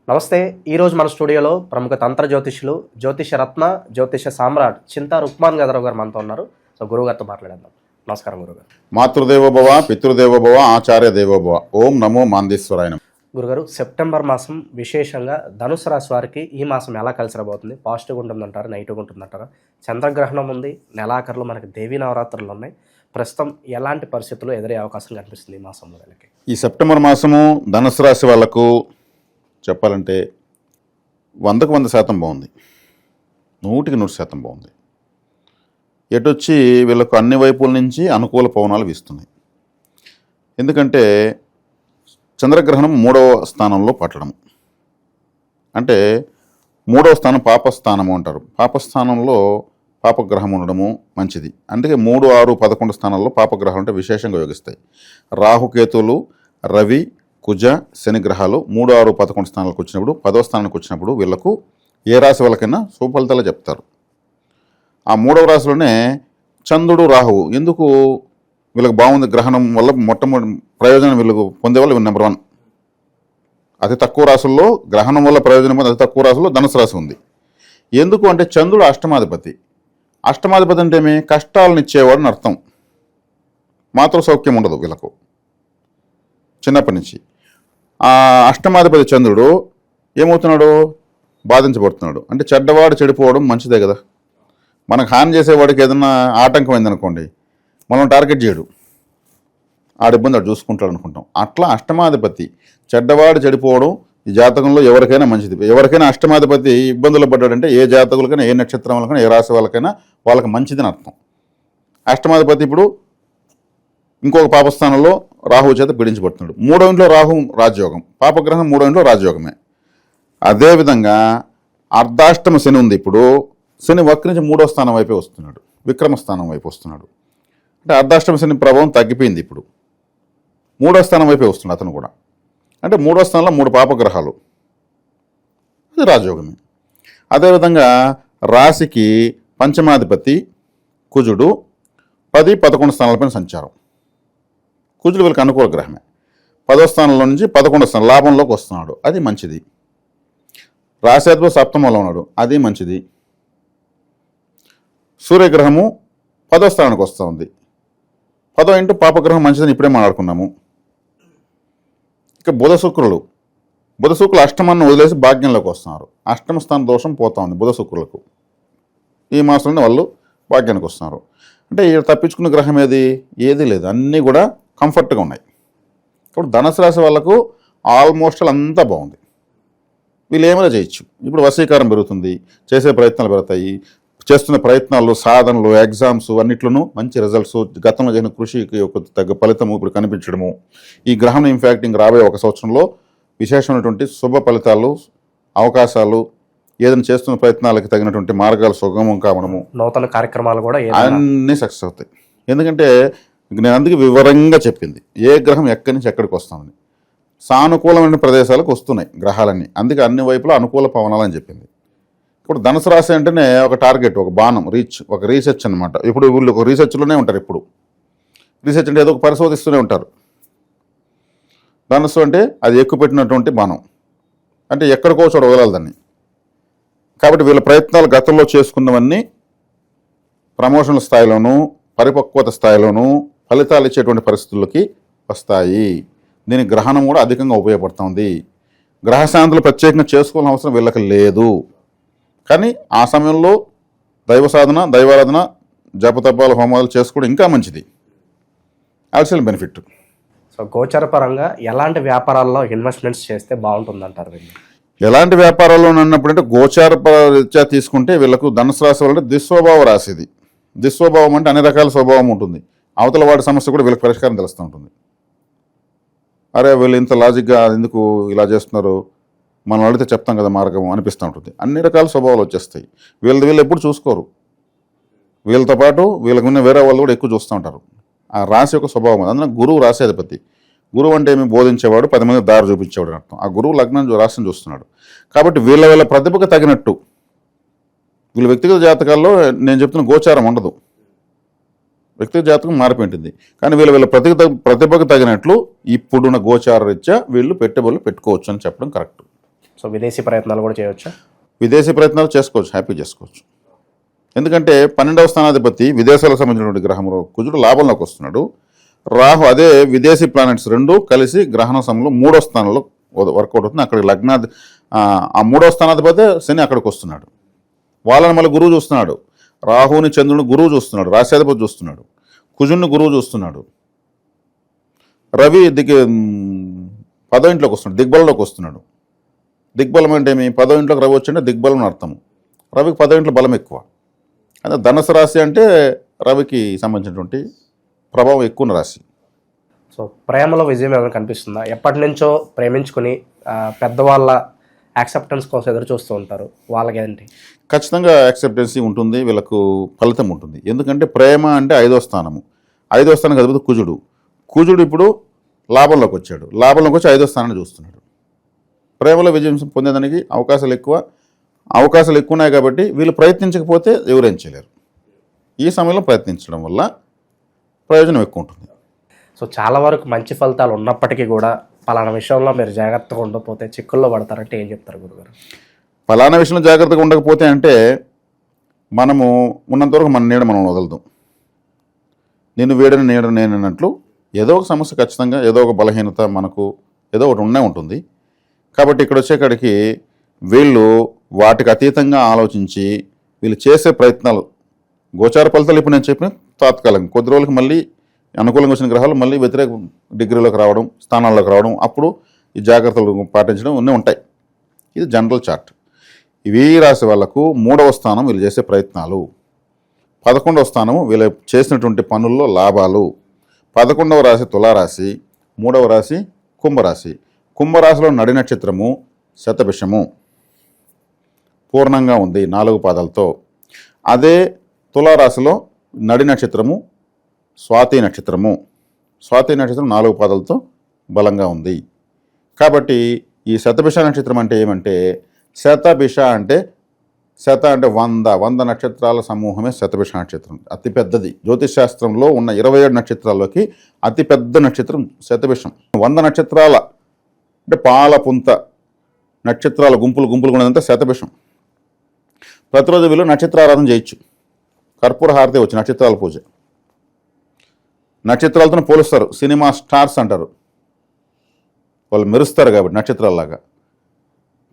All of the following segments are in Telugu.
నమస్తే. ఈరోజు మన స్టూడియోలో ప్రముఖ తంత్ర జ్యోతిష్యులు, జ్యోతిష రత్న, జ్యోతిష సామ్రాట్ చింతా రుక్మాన్ గదరావు గారు మనతో ఉన్నారు. సో గురువుగారితో మాట్లాడేద్దాం. నమస్కారం గురుగారు. మాతృదేవోభవ, పితృదేవోభవ, ఆచార్య దేవోభవ. ఓం నమో మాందేశ్వరాయ నమః. గురుగారు, సెప్టెంబర్ మాసం విశేషంగా ధనుసు రాశి వారికి ఈ మాసం ఎలా కలిసి రాబోతుంది? పాజిటివ్గా ఉంటుందంటారా, నెగిటివ్గా ఉంటుందంటారా? చంద్రగ్రహణం ఉంది, నెలాఖరులో మనకి దేవీ నవరాత్రులు ఉన్నాయి. ప్రస్తుతం ఎలాంటి పరిస్థితులు ఎదురయ్యే అవకాశం కనిపిస్తుంది ఈ మాసంలో వీళ్ళకి? ఈ సెప్టెంబర్ మాసము ధనుసు రాశి వాళ్లకు చెప్పాలంటే 100కు 100% బాగుంది. 100కి 100% బాగుంది. ఎటొచ్చి వీళ్ళకు అన్ని వైపుల నుంచి అనుకూల పవనాలు వీస్తున్నాయి. ఎందుకంటే చంద్రగ్రహణం 3వ స్థానంలో పట్టడం, అంటే 3వ స్థానం పాపస్థానము అంటారు. పాపస్థానంలో పాపగ్రహం ఉండడము మంచిది. అందుకే 3, 6, 11 స్థానాల్లో పాపగ్రహాలు అంటే విశేషంగా యోగిస్తాయి. రాహుకేతువులు, రవి, కుజ, శని గ్రహాలు 3, 6, 11 స్థానాలకు వచ్చినప్పుడు, 10వ స్థానానికి వచ్చినప్పుడు వీళ్ళకు ఏ రాశి వాళ్ళకైనా సుఫలితాలు చెప్తారు. ఆ 3వ రాశిలోనే చంద్రుడు, రాహువు ఎందుకు వీళ్ళకి బాగుంది? గ్రహణం వల్ల మొట్టమొదటి ప్రయోజనం వీళ్ళకు పొందేవాళ్ళు నెంబర్ 1. అతి తక్కువ రాశుల్లో గ్రహణం వల్ల ప్రయోజనం పొంది అతి తక్కువ రాశుల్లో ధనుసు రాశి ఉంది. ఎందుకు అంటే చంద్రుడు అష్టమాధిపతి. అష్టమాధిపతి అంటే ఏమి? కష్టాలను ఇచ్చేవాడు అని అర్థం. మాతృ సౌఖ్యం ఉండదు వీళ్ళకు చిన్నప్పటి నుంచి. ఆ అష్టమాధిపతి చంద్రుడు ఏమవుతున్నాడు? బాధించబడుతున్నాడు. అంటే చెడ్డవాడు చెడిపోవడం మంచిదే కదా. మనకు హాని చేసేవాడికి ఏదన్నా ఆటంకం అయిందనుకోండి, మనం టార్గెట్ చేయడు, ఆడి ఇబ్బంది ఆడు చూసుకుంటాడు అనుకుంటాం. అట్లా అష్టమాధిపతి చెడ్డవాడు చెడిపోవడం ఈ జాతకంలో ఎవరికైనా మంచిది. ఎవరికైనా అష్టమాధిపతి ఇబ్బందులు పడ్డాడంటే ఏ జాతకులకైనా, ఏ నక్షత్రం వాళ్ళకైనా, ఏ రాశి వాళ్ళకైనా వాళ్ళకి మంచిదని అర్థం. అష్టమాధిపతి ఇప్పుడు ఇంకొక పాపస్థానంలో రాహువు చేత పీడించబడుతున్నాడు. 3వ ఇంట్లో రాహు రాజయోగం, పాపగ్రహం 3వ ఇంట్లో రాజయోగమే. అదేవిధంగా అర్ధాష్టమ శని ఉంది. ఇప్పుడు శని వక్రించి 3వ స్థానం వైపే వస్తున్నాడు, విక్రమ స్థానం వైపు వస్తున్నాడు. అంటే అర్ధాష్టమ శని ప్రభావం తగ్గిపోయింది. ఇప్పుడు 3వ స్థానం వైపే వస్తున్నాడు అతను కూడా. అంటే 3వ స్థానంలో 3 పాపగ్రహాలు, అది రాజయోగమే. అదేవిధంగా రాశికి పంచమాధిపతి కుజుడు 10, 11 స్థానాలపైన సంచారం. కుజుడు వీళ్ళకి అనుకూల గ్రహమే. 10వ స్థానంలో నుంచి 11వ స్థానం లాభంలోకి వస్తున్నాడు, అది మంచిది. రాశాధిపతి సప్తమంలో ఉన్నాడు, అది మంచిది. సూర్యగ్రహము 10వ స్థానానికి వస్తూ ఉంది. 10వ ఇంటూ పాపగ్రహం మంచిదని ఇప్పుడే మాట్లాడుకున్నాము. ఇక బుధ శుక్రులు అష్టమాన్ని వదిలేసి భాగ్యంలోకి వస్తున్నారు. అష్టమ స్థాన దోషం పోతా ఉంది బుధ శుక్రులకు. ఈ మాసంలోనే వాళ్ళు భాగ్యానికి వస్తున్నారు. అంటే ఇక్కడ తప్పించుకున్న గ్రహం ఏది లేదు, అన్నీ కూడా కంఫర్ట్గా ఉన్నాయి. ఇప్పుడు ధనుసు రాశి వాళ్ళకు ఆల్మోస్ట్ అంతా బాగుంది. వీళ్ళు ఏమైనా చేయొచ్చు. ఇప్పుడు వశీకారం పెరుగుతుంది, చేసే ప్రయత్నాలు పెరుగుతాయి. చేస్తున్న ప్రయత్నాలు, సాధనలు, ఎగ్జామ్స్ అన్నిట్లోనూ మంచి రిజల్ట్స్, గతంలో చేసిన కృషికి ఒక తగ్గ ఫలితము ఇప్పుడు కనిపించడము. ఈ గ్రహం ఇన్ఫ్యాక్ట్ ఇంక రాబోయే 1 సంవత్సరంలో విశేషమైనటువంటి శుభ ఫలితాలు, అవకాశాలు, ఏదైనా చేస్తున్న ప్రయత్నాలకు తగినటువంటి మార్గాలు సుగమం కావడము, నూతన కార్యక్రమాలు కూడా అన్నీ సక్సెస్ అవుతాయి. ఎందుకంటే నేను అందుకే వివరంగా చెప్పింది ఏ గ్రహం ఎక్కడి నుంచి ఎక్కడికి వస్తుందని. సానుకూలమైన ప్రదేశాలకు వస్తున్నాయి గ్రహాలన్నీ, అందుకే అన్ని వైపులా అనుకూల పవనాలని చెప్పింది. ఇప్పుడు ధనుసు రాశి అంటేనే ఒక టార్గెట్, ఒక బాణం, ఒక రీసెర్చ్ అనమాట. ఇప్పుడు వీళ్ళు ఒక రీసెర్చ్లోనే ఉంటారు. ఇప్పుడు రీసెర్చ్ అంటే ఏదో ఒక పరిశోధిస్తూనే ఉంటారు. ధనుసు అంటే అది ఎక్కుపెట్టినటువంటి బాణం, అంటే ఎక్కడికో చోట వదలాలి దాన్ని. కాబట్టి వీళ్ళ ప్రయత్నాలు గతంలో చేసుకున్నవన్నీ ప్రమోషనల్ స్థాయిలోనూ, పరిపక్వత స్థాయిలోనూ ఫలితాలు ఇచ్చేటువంటి పరిస్థితుల్లోకి వస్తాయి. దీని గ్రహణం కూడా అధికంగా ఉపయోగపడుతుంది. గ్రహశాంతులు ప్రత్యేకంగా చేసుకోవాల్సిన అవసరం వీళ్ళకి లేదు. కానీ ఆ సమయంలో దైవ సాధన, దైవారాధన, జపతపాలు, హోమాలు చేసుకోవడం ఇంకా మంచిది, అడిషనల్ బెనిఫిట్. సో గోచర పరంగా ఎలాంటి వ్యాపారాల్లో ఇన్వెస్ట్మెంట్స్ చేస్తే బాగుంటుందంటారు వీళ్ళు? ఎలాంటి వ్యాపారాల్లో అన్నప్పుడు అంటే గోచార రీత్యా తీసుకుంటే వీళ్ళకు ధనుసు రాశి వాళ్ళంటే దుస్వభావ రాశిది. దుస్వభావం అంటే అన్ని రకాల స్వభావం ఉంటుంది. అవతల వాడి సమస్య కూడా వీళ్ళకి పరిష్కారం తెలుస్తూ ఉంటుంది. అరే వీళ్ళు ఇంత లాజిక్గా ఎందుకు ఇలా చేస్తున్నారు, మనం అడిగితే చెప్తాం కదా మార్గం అనిపిస్తూ ఉంటుంది. అన్ని రకాల స్వభావాలు వచ్చేస్తాయి. వీళ్ళు ఎప్పుడు చూసుకోరు. వీళ్ళతో పాటు వీళ్ళకు ఉన్న వేరే వాళ్ళు కూడా ఎక్కువ చూస్తూ ఉంటారు. ఆ రాశి యొక్క స్వభావం. అందులో గురువు రాశి అధిపతి. గురువు అంటే ఏమి? బోధించేవాడు, 10 మంది దారి చూపించేవాడు అని అర్థం. ఆ గురువు లగ్నం రాశిని చూస్తున్నాడు. కాబట్టి వీళ్ళ ప్రతిభకు తగినట్టు వీళ్ళ వ్యక్తిగత జాతకాల్లో నేను చెప్తున్న గోచారం ఉండదు, వ్యక్తిగత జాతకం మారిపోయింటుంది. కానీ వీళ్ళ ప్రతిభకు తగినట్లు ఇప్పుడున్న గోచార రీత్యా వీళ్ళు పెట్టుబడులు పెట్టుకోవచ్చు అని చెప్పడం కరెక్ట్. సో విదేశీ ప్రయత్నాలు కూడా చేయొచ్చు. విదేశీ ప్రయత్నాలు చేసుకోవచ్చు, హ్యాపీ చేసుకోవచ్చు. ఎందుకంటే 12వ స్థానాధిపతి విదేశాలకు సంబంధించినటువంటి గ్రహంలో కుజుడు లాభంలోకి వస్తున్నాడు. రాహు అదే విదేశీ ప్లానెట్స్ రెండు కలిసి గ్రహణ సమయంలో 3వ స్థానంలో వర్కౌట్ అవుతుంది. అక్కడికి ఆ 3వ స్థానాధిపతి శని అక్కడికి వస్తున్నాడు. వాళ్ళని మళ్ళీ గురువు చూస్తున్నాడు. రాహుని చంద్రుని గురువు చూస్తున్నాడు, రాశ్యాధిపతి చూస్తున్నాడు, కుజుడిని గురువు చూస్తున్నాడు. రవి 10వ ఇంట్లోకి వస్తున్నాడు, దిగ్బలంలోకి వస్తున్నాడు. దిగ్బలం అంటే ఏమి? 10వ ఇంట్లోకి రవి వచ్చింటే దిగ్బలం అని అర్థం. రవికి 10వ ఇంట్లో బలం ఎక్కువ. అదే ధనుసు రాశి అంటే రవికి సంబంధించినటువంటి ప్రభావం ఎక్కువ ఉన్న రాశి. సో ప్రేమలో విజయం ఏమైనా కనిపిస్తుందా? ఎప్పటి నుంచో ప్రేమించుకుని పెద్దవాళ్ళ యాక్సెప్టెన్స్ కోసం ఎదురు చూస్తూ ఉంటారు, వాళ్ళకి ఏంటి? ఖచ్చితంగా యాక్సెప్టెన్సీ ఉంటుంది, వీళ్ళకు ఫలితం ఉంటుంది. ఎందుకంటే ప్రేమ అంటే 5వ స్థానము. 5వ స్థానం అధిపతి కుజుడు. కుజుడు ఇప్పుడు లాభంలోకి వచ్చాడు. లాభంలోకి వచ్చి 5వ స్థానాన్ని చూస్తున్నాడు. ప్రేమలో విజయం పొందేదానికి అవకాశాలు ఎక్కువ ఉన్నాయి కాబట్టి వీళ్ళు ప్రయత్నించకపోతే ఎవరేం చేయలేరు. ఈ సమయంలో ప్రయత్నించడం వల్ల ప్రయోజనం ఎక్కువ ఉంటుంది. సో చాలా వరకు మంచి ఫలితాలు ఉన్నప్పటికీ కూడా పలానా విషయంలో మీరు జాగ్రత్తగా ఉండకపోతే చిక్కుల్లో పడతారంటే ఏం చెప్తారు గురుగారు? ఫలానా విషయంలో జాగ్రత్తగా ఉండకపోతే అంటే మనము ఉన్నంతవరకు మన నీడ మనం వదలదాం. నేను వీడని నీడ నేను అన్నట్లు ఏదో ఒక సమస్య ఖచ్చితంగా, ఏదో ఒక బలహీనత మనకు ఏదో ఒకటి ఉంటుంది. కాబట్టి ఇక్కడ వచ్చేకాడికి వీళ్ళు వాటికి అతీతంగా ఆలోచించి వీళ్ళు చేసే ప్రయత్నాలు, గోచార ఫలితాలు ఇప్పుడు నేను చెప్పిన తాత్కాలికంగా, కొద్ది రోజులకి మళ్ళీ అనుకూలంగా వచ్చిన గ్రహాలు మళ్ళీ వ్యతిరేక డిగ్రీలోకి రావడం, స్థానాల్లోకి రావడం, అప్పుడు ఈ జాగ్రత్తలు పాటించడం అన్నీ ఉంటాయి. ఇది జనరల్ చార్ట్. ఇవి రాశి వాళ్ళకు 3వ స్థానం వీళ్ళు చేసే ప్రయత్నాలు, 11వ స్థానము వీళ్ళు చేసినటువంటి పనుల్లో లాభాలు. 11వ రాశి తులారాశి, 3వ రాశి కుంభరాశి. కుంభరాశిలో నడి నక్షత్రము శతభిషము పూర్ణంగా ఉంది 4 పాదాలతో. అదే తులారాశిలో నడి నక్షత్రము స్వాతి నక్షత్రము. స్వాతి నక్షత్రం 4 పాదాలతో బలంగా ఉంది. కాబట్టి ఈ శతభిష నక్షత్రం అంటే ఏమంటే, శతభిష అంటే 100 నక్షత్రాల సమూహమే శతభిష నక్షత్రం. అతిపెద్దది. జ్యోతిష్ శాస్త్రంలో ఉన్న 27 నక్షత్రాల్లోకి అతిపెద్ద నక్షత్రం శతభిషం. 100 నక్షత్రాల అంటే పాలపుంత నక్షత్రాల గుంపులు ఉన్నదంతా శతభిషం. ప్రతిరోజు వీళ్ళు నక్షత్రారాధన చేయొచ్చు. కర్పూర హారతి వచ్చి నక్షత్రాల పూజ. నక్షత్రాలతో పోలుస్తారు, సినిమా స్టార్స్ అంటారు. వాళ్ళు మెరుస్తారు కాబట్టి నక్షత్రాలలాగా.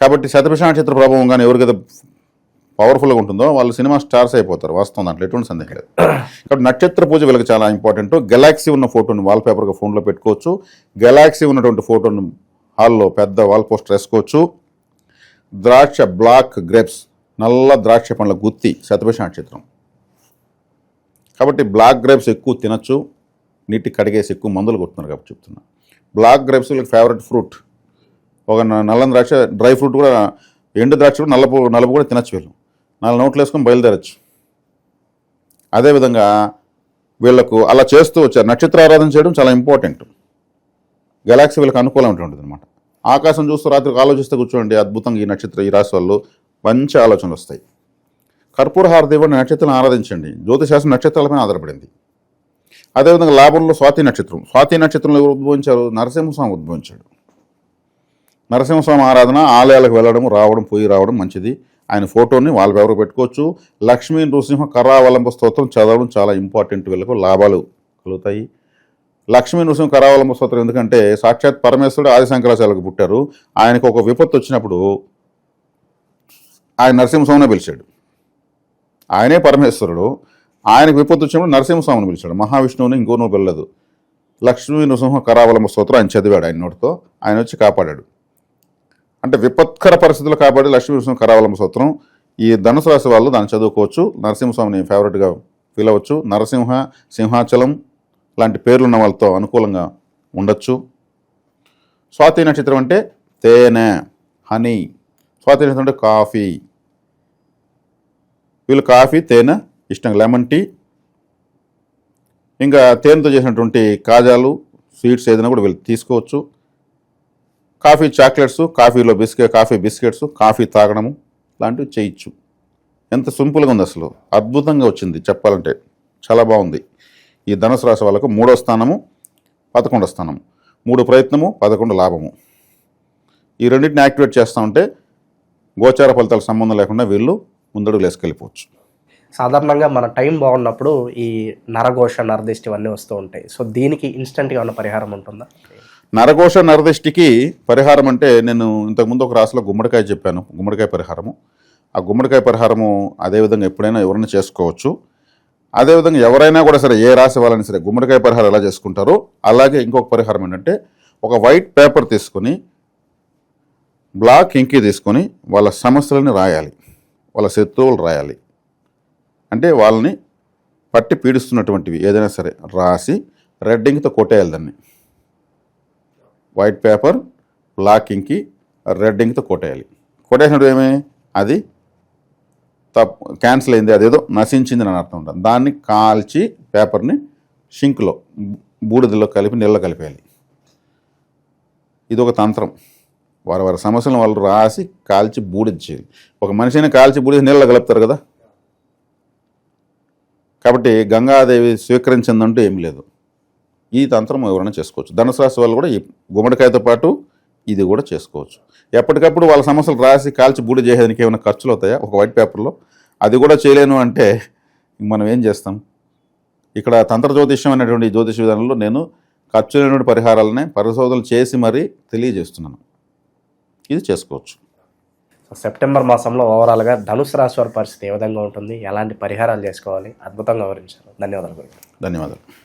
కాబట్టి శతభిష నక్షత్ర ప్రభావం కానీ ఎవరికైతే పవర్ఫుల్గా ఉంటుందో వాళ్ళు సినిమా స్టార్స్ అయిపోతారు. వాస్తవం, దాంట్లో ఎటువంటి సందేహం లేదు. కాబట్టి నక్షత్ర పూజ వీళ్ళకి చాలా ఇంపార్టెంట్. గెలాక్సీ ఉన్న ఫోటోని వాల్పేపర్గా ఫోన్లో పెట్టుకోవచ్చు. గెలాక్సీ ఉన్నటువంటి ఫోటోని హాల్లో పెద్ద వాల్ పోస్టర్ వేసుకోవచ్చు. ద్రాక్ష బ్లాక్ గ్రేప్స్, నల్ల ద్రాక్ష పండ్ల గుత్తి శతభిష నక్షత్రం. కాబట్టి బ్లాక్ గ్రేప్స్ ఎక్కువ తినచ్చు. నీటి కడిగేసి ఎక్కువ మందులు కొడుతున్నారు కాబట్టి చెప్తున్నా. బ్లాక్ గ్రేప్స్ వీళ్ళకి ఫేవరెట్ ఫ్రూట్. ఒక నల్ల ద్రాక్ష, డ్రై ఫ్రూట్ కూడా, ఎండు ద్రాక్ష కూడా నలుపు కూడా తినచ్చు. వీళ్ళు 4 నోట్లు వేసుకొని బయలుదేరచ్చు. అదేవిధంగా వీళ్ళకు అలా చేస్తూ వచ్చారు. నక్షత్ర ఆరాధన చేయడం చాలా ఇంపార్టెంట్. గెలాక్సీ వీళ్ళకి అనుకూలంగా ఉంటుంది అనమాట. ఆకాశం చూస్తూ రాత్రికి ఆలోచిస్తూ కూర్చోండి, అద్భుతంగా ఈ రాశి వాళ్ళు మంచి ఆలోచనలు వస్తాయి. కర్పూర హారతి ఇవ్వండి, నక్షత్రాలను ఆరాధించండి. జ్యోతిశాస్త్రం నక్షత్రాలపైన ఆధారపడింది. అదేవిధంగా లాభంలో స్వాతి నక్షత్రం. స్వాతి నక్షత్రంలో ఎవరు ఉద్భవించారు? నరసింహస్వామి ఉద్భవించాడు. నరసింహస్వామి ఆరాధన, ఆలయాలకు వెళ్ళడం, పోయి రావడం మంచిది. ఆయన ఫోటోని వాల్పేపర్కి పెట్టుకోవచ్చు. లక్ష్మీ నృసింహ కరావలంబ స్తోత్రం చదవడం చాలా ఇంపార్టెంట్. వీళ్ళకు లాభాలు కలుగుతాయి. లక్ష్మీ నృసింహ కరావలంబ స్తోత్రం ఎందుకంటే సాక్షాత్ పరమేశ్వరుడు ఆది శంకరాచార్యులకు పుట్టారు. ఆయనకు ఒక విపత్తు వచ్చినప్పుడు ఆయన నరసింహస్వామినే పిలిచాడు. ఆయనే పరమేశ్వరుడు. ఆయనకు విపత్తు వచ్చినప్పుడు నరసింహస్వామిని పిలిచాడు. మహావిష్ణువుని ఇంకో నువ్వు వెళ్ళదు. లక్ష్మీ నృసింహ కరావలంబ స్తోత్రం ఆయన చదివాడు. ఆయన నోటితో ఆయన వచ్చి కాపాడాడు. అంటే విపత్కర పరిస్థితులు కాపాడి లక్ష్మీ నృసింహ కరావలంబ స్తోత్రం. ఈ ధనుసు రాశి వాళ్ళు దాన్ని చదువుకోవచ్చు. నరసింహస్వామిని ఫేవరెట్గా ఫీల్ అవ్వచ్చు. నరసింహ, సింహాచలం లాంటి పేర్లున్న వాళ్ళతో అనుకూలంగా ఉండొచ్చు. స్వాతి నక్షత్రం అంటే తేనె, హనీ. స్వాతి నక్షత్రం అంటే కాఫీ. వీళ్ళు కాఫీ, తేనె ఇష్టంగా, లెమన్ టీ, ఇంకా తేనెతో చేసినటువంటి కాజాలు, స్వీట్స్ ఏదైనా కూడా వీళ్ళు తీసుకోవచ్చు. కాఫీ చాక్లెట్స్, కాఫీలో కాఫీ బిస్కెట్స్, కాఫీ తాగడము లాంటివి చేయొచ్చు. ఎంత సింపుల్గా ఉంది అసలు, అద్భుతంగా వచ్చింది చెప్పాలంటే, చాలా బాగుంది. ఈ ధనుసు రాశి వాళ్ళకు 3వ స్థానము 11వ స్థానము, 3 ప్రయత్నము 11 లాభము. ఈ రెండింటిని యాక్టివేట్ చేస్తూ ఉంటే గోచార ఫలితాల సంబంధం లేకుండా వీళ్ళు ముందడుగు వేసుకెళ్ళిపోవచ్చు. సాధారణంగా మన టైం బాగున్నప్పుడు ఈ నరఘోష నరదిష్టి ఇవన్నీ వస్తూ ఉంటాయి. సో దీనికి ఇన్స్టెంట్గా ఉన్న పరిహారం ఉంటుందా? నరఘోష నరదిష్టికి పరిహారం అంటే నేను ఇంతకుముందు ఒక రాశిలో గుమ్మడికాయ చెప్పాను, గుమ్మడికాయ పరిహారము. ఆ గుమ్మడికాయ పరిహారము అదేవిధంగా ఎప్పుడైనా ఎవరైనా చేసుకోవచ్చు. అదేవిధంగా ఎవరైనా కూడా సరే, ఏ రాశి వాళ్ళని సరే గుమ్మడికాయ పరిహారం ఎలా చేసుకుంటారో అలాగే ఇంకొక పరిహారం ఏంటంటే, ఒక వైట్ పేపర్ తీసుకొని బ్లాక్ ఇంకి తీసుకొని వాళ్ళ సమస్యలని రాయాలి, వాళ్ళ శత్రువులు రాయాలి. అంటే వాళ్ళని పట్టి పీడిస్తున్నటువంటివి ఏదైనా సరే రాసి రెడ్ ఇంక్తో కొట్టేయాలి దాన్ని. వైట్ పేపర్ బ్లాక్ ఇంకి రెడ్ ఇంక్తో కొట్టేయాలి. కొట్టేసినప్పుడు ఏమి అది క్యాన్సిల్ అయింది, అదేదో నశించింది అని అర్థం ఉంటుంది. దాన్ని కాల్చి పేపర్ని షింక్లో బూడిదలో కలిపి నీళ్ళలో కలిపేయాలి. ఇది ఒక తంత్రం. వారి సమస్యలను వాళ్ళు రాసి కాల్చి బూడిద చేయాలి. ఒక మనిషిని కాల్చి బూడిద నీళ్ళలో కలుపుతారు కదా. కాబట్టి గంగాదేవి స్వీకరించిందంటూ ఏం లేదు. ఈ తంత్రం ఎవరైనా చేసుకోవచ్చు. ధనుసు రాశి వాళ్ళు కూడా ఈ గుమ్మడికాయతో పాటు ఇది కూడా చేసుకోవచ్చు. ఎప్పటికప్పుడు వాళ్ళ సమస్యలు రాసి కాల్చి బూడి చేసేదానికి ఏమైనా ఖర్చులు అవుతాయా ఒక వైట్ పేపర్లో? అది కూడా చేయలేను అంటే మనం ఏం చేస్తాం? ఇక్కడ తంత్ర జ్యోతిష్యం అనేటువంటి జ్యోతిష విధానంలో నేను ఖర్చు లేనటువంటి పరిహారాలనే పరిశోధనలు చేసి మరీ తెలియజేస్తున్నాను. ఇది చేసుకోవచ్చు. సెప్టెంబర్ మాసంలో ఓవరాల్గా ధనుసు రాశి వారి పరిస్థితి ఏ విధంగా ఉంటుంది, ఎలాంటి పరిహారాలు చేసుకోవాలి, అద్భుతంగా వివరించారు. ధన్యవాదాలు. ధన్యవాదాలు.